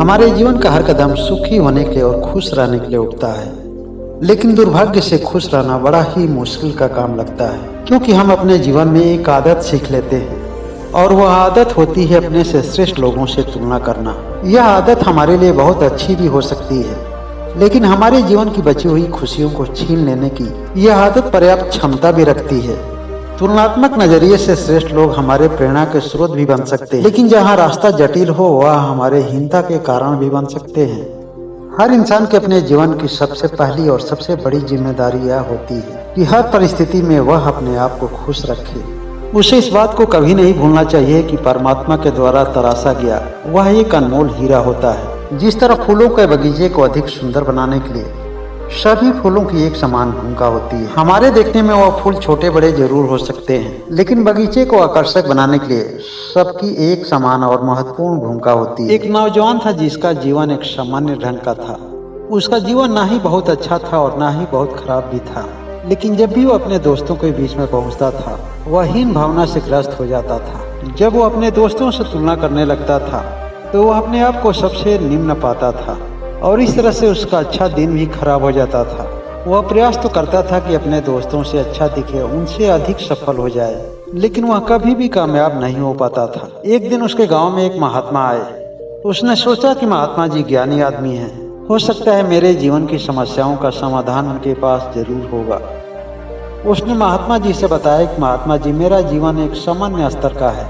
हमारे जीवन का हर कदम सुखी होने के लिए और खुश रहने के लिए उठता है, लेकिन दुर्भाग्य से खुश रहना बड़ा ही मुश्किल का काम लगता है, क्योंकि हम अपने जीवन में एक आदत सीख लेते हैं और वह आदत होती है अपने से श्रेष्ठ लोगों से तुलना करना। यह आदत हमारे लिए बहुत अच्छी भी हो सकती है, लेकिन हमारे जीवन की बची हुई खुशियों को छीन लेने की यह आदत पर्याप्त क्षमता भी रखती है। तुलनात्मक नजरिए से श्रेष्ठ लोग हमारे प्रेरणा के स्रोत भी बन सकते हैं, लेकिन जहाँ रास्ता जटिल हो वह हमारे हीनता के कारण भी बन सकते हैं। हर इंसान के अपने जीवन की सबसे पहली और सबसे बड़ी जिम्मेदारी यह होती है कि हर परिस्थिति में वह अपने आप को खुश रखे। उसे इस बात को कभी नहीं भूलना चाहिए कि परमात्मा के द्वारा तराशा गया वह एक अनमोल हीरा होता है। जिस तरह फूलों के बगीचे को अधिक सुंदर बनाने के लिए सभी फूलों की एक समान भूमिका होती है। हमारे देखने में वह फूल छोटे बड़े जरूर हो सकते हैं, लेकिन बगीचे को आकर्षक बनाने के लिए सबकी एक समान और महत्वपूर्ण भूमिका होती है। एक नौजवान था जिसका जीवन एक सामान्य ढंग का था। उसका जीवन ना ही बहुत अच्छा था और ना ही बहुत खराब भी था, लेकिन जब भी वो अपने दोस्तों के बीच में पहुंचता था वह हीन भावना से ग्रस्त हो जाता था। जब वो अपने दोस्तों से तुलना करने लगता था तो वह अपने आप को सबसे निम्न पाता था और इस तरह से उसका अच्छा दिन भी खराब हो जाता था। वह प्रयास तो करता था कि अपने दोस्तों से अच्छा दिखे, उनसे अधिक सफल हो जाए, लेकिन वह कभी भी कामयाब नहीं हो पाता था। एक दिन उसके गांव में एक महात्मा आए। उसने सोचा कि महात्मा जी ज्ञानी आदमी हैं, हो सकता है मेरे जीवन की समस्याओं का समाधान उनके पास जरूर होगा। उसने महात्मा जी से बताया कि महात्मा जी मेरा जीवन एक सामान्य स्तर का है,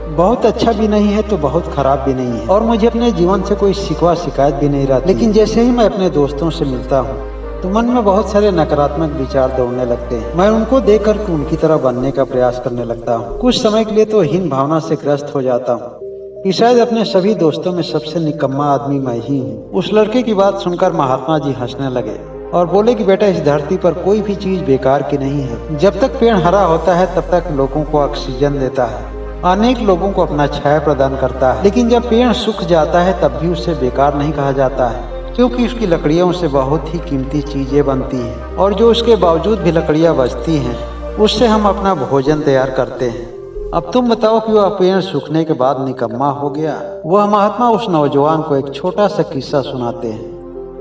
बहुत अच्छा भी नहीं है तो बहुत खराब भी नहीं है, और मुझे अपने जीवन से कोई शिकवा शिकायत भी नहीं रहती। लेकिन जैसे ही मैं अपने दोस्तों से मिलता हूँ तो मन में बहुत सारे नकारात्मक विचार दौड़ने लगते हैं। मैं उनको देखकर उनकी तरह बनने का प्रयास करने लगता हूँ। कुछ समय के लिए तो हीन भावना से ग्रस्त हो जाता हूँ कि शायद अपने सभी दोस्तों में सबसे निकम्मा आदमी मैं ही हूँ। उस लड़के की बात सुनकर महात्मा जी हंसने लगे और बोले कि बेटा, इस धरती पर कोई भी चीज बेकार की नहीं है। जब तक पेड़ हरा होता है तब तक लोगों को ऑक्सीजन देता है, अनेक लोगों को अपना छाया प्रदान करता है, लेकिन जब पेड़ सूख जाता है तब भी उसे बेकार नहीं कहा जाता है, क्योंकि उसकी लकड़ियों से बहुत ही कीमती चीजें बनती हैं और जो उसके बावजूद भी लकड़ियां बचती हैं उससे हम अपना भोजन तैयार करते हैं। अब तुम बताओ कि वह पेड़ सूखने के बाद निकम्मा हो गया। वह महात्मा उस नौजवान को एक छोटा सा किस्सा सुनाते हैं।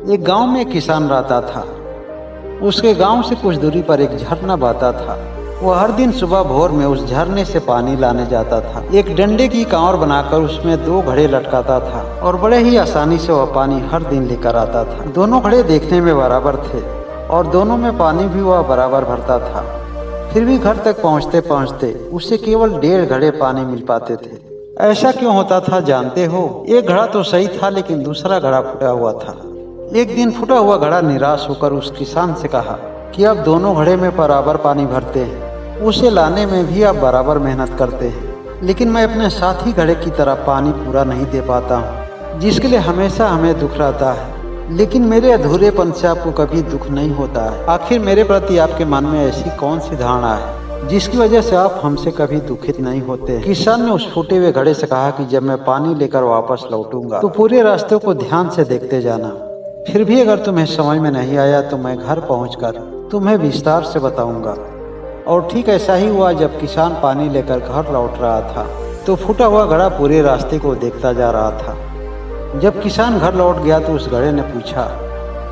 एक गांव में एक किसान रहता था। उसके गांव से कुछ दूरी पर एक झरना बहता था। वह हर दिन सुबह भोर में उस झरने से पानी लाने जाता था। एक डंडे की कांवर बनाकर उसमें 2 घड़े लटकाता था और बड़े ही आसानी से वह पानी हर दिन लेकर आता था। दोनों घड़े देखने में बराबर थे और दोनों में पानी भी वह बराबर भरता था। फिर भी घर तक पहुंचते पहुंचते उसे केवल 1.5 घड़े पानी मिल पाते थे। ऐसा क्यों होता था जानते हो? एक घड़ा तो सही था, लेकिन दूसरा घड़ा फूटा हुआ था। एक दिन फूटा हुआ घड़ा निराश होकर उस किसान से कहा कि आप दोनों घड़े में बराबर पानी भरते हैं, उसे लाने में भी आप बराबर मेहनत करते हैं, लेकिन मैं अपने साथी घड़े की तरह पानी पूरा नहीं दे पाता हूँ, जिसके लिए हमेशा हमें दुख रहता है। लेकिन मेरे अधूरेपन से आपको कभी दुख नहीं होता है। आखिर मेरे प्रति आपके मन में ऐसी कौन सी धारणा है जिसकी वजह से आप हमसे कभी दुखित नहीं होते? किसान ने उस फूटे हुए घड़े से कहा कि जब मैं पानी लेकर वापस लौटूंगा तो पूरे रास्ते को ध्यान से देखते जाना। फिर भी अगर तुम्हें समझ में नहीं आया तो मैं घर पहुंचकर तुम्हें विस्तार से बताऊंगा। और ठीक ऐसा ही हुआ। जब किसान पानी लेकर घर लौट रहा था तो फूटा हुआ घड़ा पूरे रास्ते को देखता जा रहा था। जब किसान घर लौट गया तो उस घड़े ने पूछा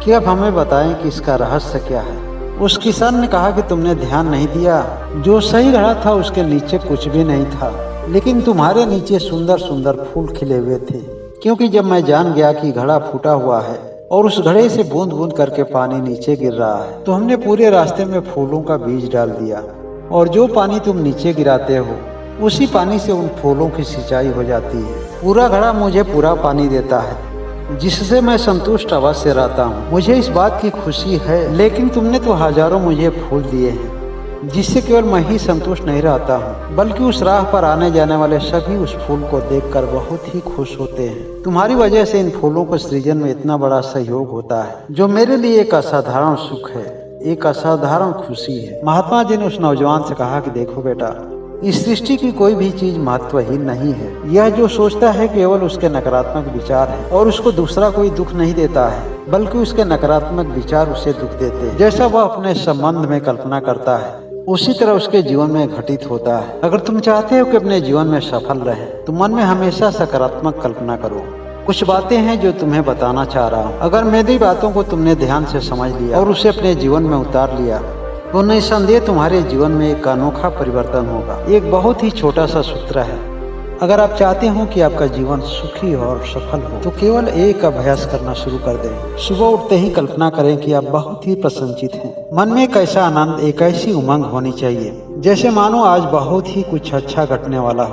कि अब हमें बताएं कि इसका रहस्य क्या है। उस किसान ने कहा कि तुमने ध्यान नहीं दिया, जो सही घड़ा था उसके नीचे कुछ भी नहीं था, लेकिन तुम्हारे नीचे सुंदर सुंदर फूल खिले हुए थे। क्योंकि जब मैं जान गया कि घड़ा फूटा हुआ है और उस घड़े से बूंद बूंद करके पानी नीचे गिर रहा है, तो हमने पूरे रास्ते में फूलों का बीज डाल दिया, और जो पानी तुम नीचे गिराते हो उसी पानी से उन फूलों की सिंचाई हो जाती है। पूरा घड़ा मुझे पूरा पानी देता है, जिससे मैं संतुष्ट अवश्य रहता हूँ। मुझे इस बात की खुशी है, लेकिन तुमने तो हजारों मुझे फूल दिए हैं, जिससे केवल मैं ही संतुष्ट नहीं रहता हूँ, बल्कि उस राह पर आने जाने वाले सभी उस फूल को देखकर बहुत ही खुश होते हैं। तुम्हारी वजह से इन फूलों को सृजन में इतना बड़ा सहयोग होता है, जो मेरे लिए एक असाधारण सुख है, एक असाधारण खुशी है। महात्मा जी ने उस नौजवान से कहा कि देखो बेटा, इस सृष्टि की कोई भी चीज महत्वहीन नहीं है। यह जो सोचता है केवल उसके नकारात्मक विचार है, और उसको दूसरा कोई दुख नहीं देता है, बल्कि उसके नकारात्मक विचार उसे दुख देते हैं। जैसा वह अपने संबंध में कल्पना करता है उसी तरह उसके जीवन में घटित होता है। अगर तुम चाहते हो कि अपने जीवन में सफल रहे तो मन में हमेशा सकारात्मक कल्पना करो। कुछ बातें हैं जो तुम्हें बताना चाह रहा हूँ। अगर मेरी बातों को तुमने ध्यान से समझ लिया और उसे अपने जीवन में उतार लिया तो निस्संदेह तुम्हारे जीवन में एक अनोखा परिवर्तन होगा। एक बहुत ही छोटा सा सूत्र है। अगर आप चाहते हो कि आपका जीवन सुखी और सफल हो तो केवल एक अभ्यास करना शुरू कर दें। सुबह उठते ही कल्पना करें कि आप बहुत ही प्रसन्नचित हैं। मन में एक ऐसा आनंद, एक ऐसी उमंग होनी चाहिए जैसे मानो आज बहुत ही कुछ अच्छा घटने वाला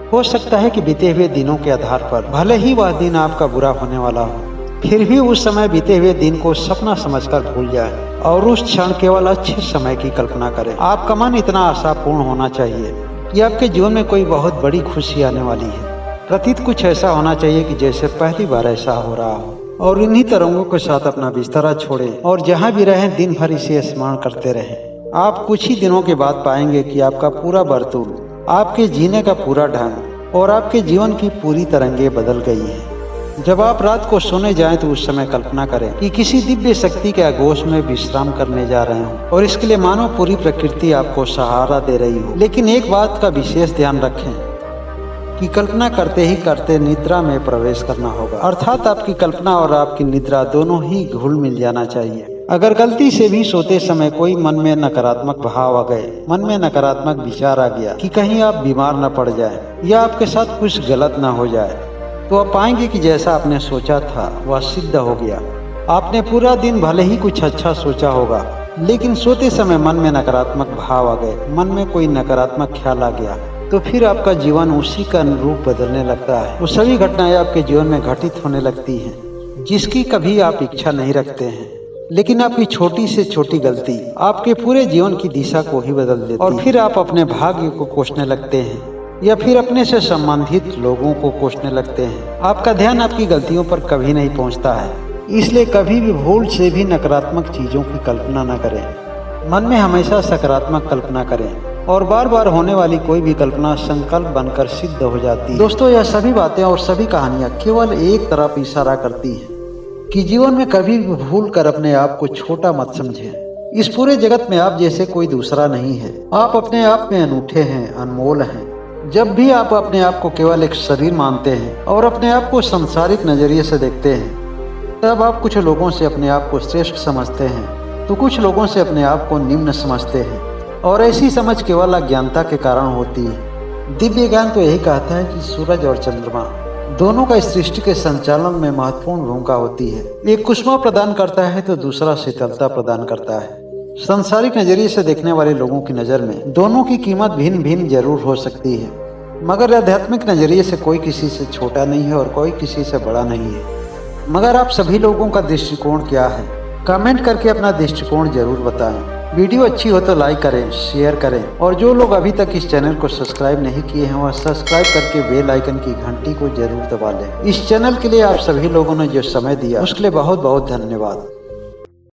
हो सकता है कि बीते हुए दिनों के आधार पर भले ही वह दिन आपका बुरा होने वाला हो, फिर भी उस समय बीते हुए दिन को सपना समझकर भूल जाए और उस क्षण केवल अच्छे समय की कल्पना करें। आपका मन इतना आशापूर्ण होना चाहिए कि आपके जीवन में कोई बहुत बड़ी खुशी आने वाली है। प्रतीत कुछ ऐसा होना चाहिए कि जैसे पहली बार ऐसा हो रहा हो। और इन्हीं तरंगों के साथ अपना बिस्तरा छोड़ें और जहाँ भी रहें दिन भर इसे स्मरण करते रहें। आप कुछ ही दिनों के बाद पाएंगे कि आपका पूरा बर्तूल, आपके जीने का पूरा ढंग और आपके जीवन की पूरी तरंगे बदल गई हैं। जब आप रात को सोने जाएं तो उस समय कल्पना करें कि किसी दिव्य शक्ति के आगोश में विश्राम करने जा रहे हों और इसके लिए मानो पूरी प्रकृति आपको सहारा दे रही हो। लेकिन एक बात का विशेष ध्यान रखें कि कल्पना करते ही करते निद्रा में प्रवेश करना होगा, अर्थात आपकी कल्पना और आपकी निद्रा दोनों ही घुल मिल जाना चाहिए। अगर गलती से भी सोते समय कोई मन में नकारात्मक भाव आ गए, मन में नकारात्मक विचार आ गया कि कहीं आप बीमार न पड़ जाए या आपके साथ कुछ गलत न हो जाए, तो आप पाएंगे कि जैसा आपने सोचा था वह सिद्ध हो गया। आपने पूरा दिन भले ही कुछ अच्छा सोचा होगा, लेकिन सोते समय मन में नकारात्मक भाव आ गए, मन में कोई नकारात्मक ख्याल आ गया, तो फिर आपका जीवन उसी का अनुरूप बदलने लगता है। वो सभी घटनाएं आपके जीवन में घटित होने लगती हैं जिसकी कभी आप इच्छा नहीं रखते हैं, लेकिन आपकी छोटी से छोटी गलती आपके पूरे जीवन की दिशा को ही बदल देती है। और फिर आप अपने भाग्य को कोसने लगते हैं या फिर अपने से संबंधित लोगों को कोसने लगते हैं। आपका ध्यान आपकी गलतियों पर कभी नहीं पहुंचता है, इसलिए कभी भी भूल से भी नकारात्मक चीजों की कल्पना न करें। मन में हमेशा सकारात्मक कल्पना करें और बार बार होने वाली कोई भी कल्पना संकल्प बनकर सिद्ध हो जाती है। दोस्तों, यह सभी बातें और सभी कहानियां केवल एक तरफ इशारा करती हैं कि जीवन में कभी भी भूल कर अपने आप को छोटा मत समझें। इस पूरे जगत में आप जैसे कोई दूसरा नहीं है। आप अपने आप में अनूठे हैं, अनमोल हैं। जब भी आप अपने आप को केवल एक शरीर मानते हैं और अपने आप को सांसारिक नजरिए से देखते हैं, तब आप कुछ लोगों से अपने आप को श्रेष्ठ समझते हैं तो कुछ लोगों से अपने आप को निम्न समझते हैं। और ऐसी समझ केवल अज्ञानता के कारण होती है। दिव्य ज्ञान तो यही कहता है कि सूरज और चंद्रमा दोनों का इस सृष्टि के संचालन में महत्वपूर्ण भूमिका होती है। एक ऊष्मा प्रदान करता है तो दूसरा शीतलता प्रदान करता है। सांसारिक नजरिए से देखने वाले लोगों की नज़र में दोनों की कीमत भिन्न भिन्न जरूर हो सकती है, मगर आध्यात्मिक नजरिए से कोई किसी से छोटा नहीं है और कोई किसी से बड़ा नहीं है। मगर आप सभी लोगों का दृष्टिकोण क्या है? कमेंट करके अपना दृष्टिकोण जरूर बताएं। वीडियो अच्छी हो तो लाइक करें, शेयर करें और जो लोग अभी तक इस चैनल को सब्सक्राइब नहीं किए हैं वह सब्सक्राइब करके बेल आइकन की घंटी को जरूर दबा लें। इस चैनल के लिए आप सभी लोगों ने जो समय दिया उसके लिए बहुत बहुत धन्यवाद।